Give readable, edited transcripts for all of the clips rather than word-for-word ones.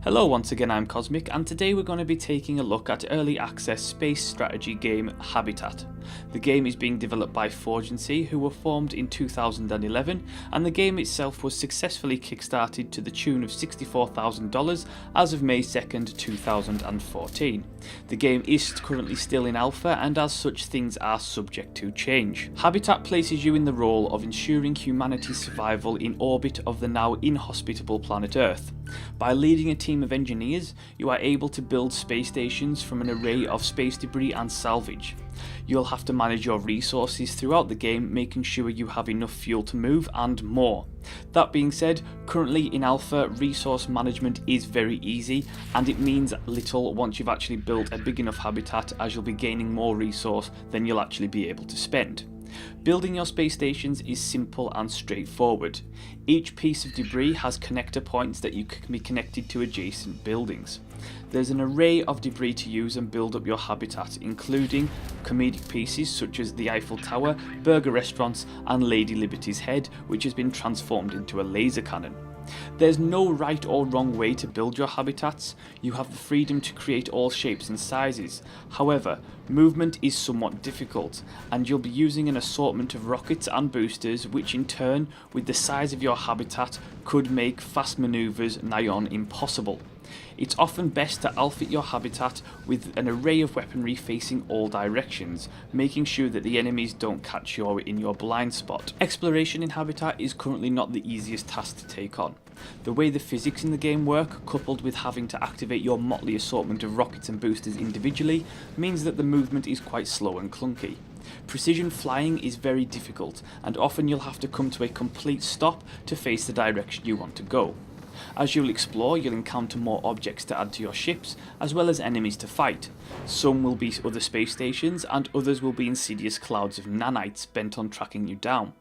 Hello, once again I'm Cosmic, and today we're going to be taking a look at early access space strategy game Habitat. The game is being developed by Forgency, who were formed in 2011, and the game itself was successfully kickstarted to the tune of $64,000 as of May 2nd, 2014. The game is currently still in alpha, and as such things are subject to change. Habitat places you in the role of ensuring humanity's survival in orbit of the now inhospitable planet Earth. By leading a team of engineers, you are able to build space stations from an array of space debris and salvage. You'll have to manage your resources throughout the game, making sure you have enough fuel to move and more. That being said, currently in alpha, resource management is very easy, and it means little once you've actually built a big enough habitat, as you'll be gaining more resource than you'll actually be able to spend. Building your space stations is simple and straightforward. Each piece of debris has connector points that you can be connected to adjacent buildings. There's an array of debris to use and build up your habitat, including comedic pieces such as the Eiffel Tower, burger restaurants and Lady Liberty's head, which has been transformed into a laser cannon. There's no right or wrong way to build your habitats. You have the freedom to create all shapes and sizes. However, movement is somewhat difficult, and you'll be using an assortment of rockets and boosters, which in turn, with the size of your habitat, could make fast maneuvers nigh on impossible. It's often best to outfit your habitat with an array of weaponry facing all directions, making sure that the enemies don't catch you in your blind spot. Exploration in Habitat is currently not the easiest task to take on. The way the physics in the game work, coupled with having to activate your motley assortment of rockets and boosters individually, means that the movement is quite slow and clunky. Precision flying is very difficult, and often you'll have to come to a complete stop to face the direction you want to go. As you'll explore, you'll encounter more objects to add to your ships, as well as enemies to fight. Some will be other space stations, and others will be insidious clouds of nanites bent on tracking you down.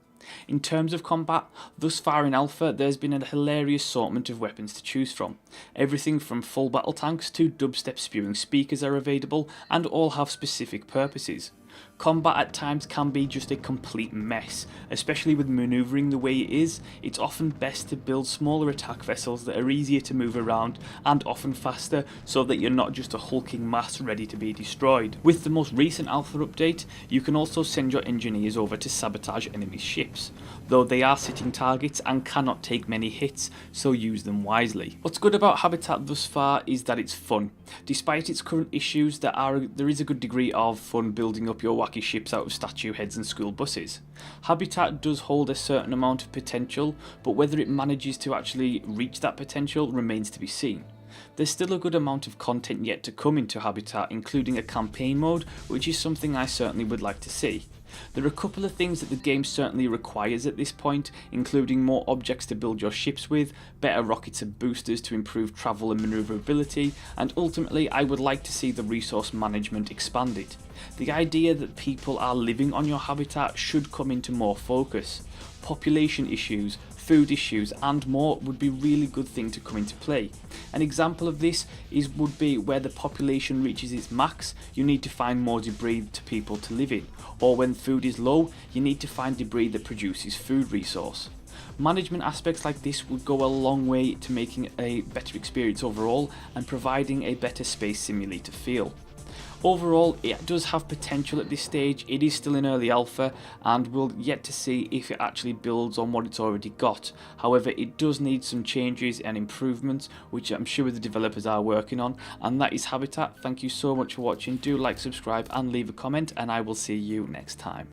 In terms of combat, thus far in alpha there's been a hilarious assortment of weapons to choose from. Everything from full battle tanks to dubstep spewing speakers are available, and all have specific purposes. Combat at times can be just a complete mess, especially with manoeuvring the way it is. It's often best to build smaller attack vessels that are easier to move around and often faster, so that you're not just a hulking mass ready to be destroyed. With the most recent alpha update, you can also send your engineers over to sabotage enemy ships, though they are sitting targets and cannot take many hits, so use them wisely. What's good about Habitat thus far is that it's fun. Despite its current issues, there is a good degree of fun building up your wacky ships out of statue heads and school buses. Habitat does hold a certain amount of potential, but whether it manages to actually reach that potential remains to be seen. There's still a good amount of content yet to come into Habitat, including a campaign mode, which is something I certainly would like to see. There are a couple of things that the game certainly requires at this point, including more objects to build your ships with, better rockets and boosters to improve travel and manoeuvrability, and ultimately I would like to see the resource management expanded. The idea that people are living on your habitat should come into more focus. Population issues, food issues and more would be a really good thing to come into play. An example of this would be where the population reaches its max, you need to find more debris to people to live in, or when food is low, you need to find debris that produces food resource. Management aspects like this would go a long way to making a better experience overall and providing a better space simulator feel. Overall, it does have potential at this stage. It is still in early alpha, and we'll yet to see if it actually builds on what it's already got. However, it does need some changes and improvements, which I'm sure the developers are working on, and that is Habitat. Thank you so much for watching. Do like, subscribe and leave a comment, and I will see you next time.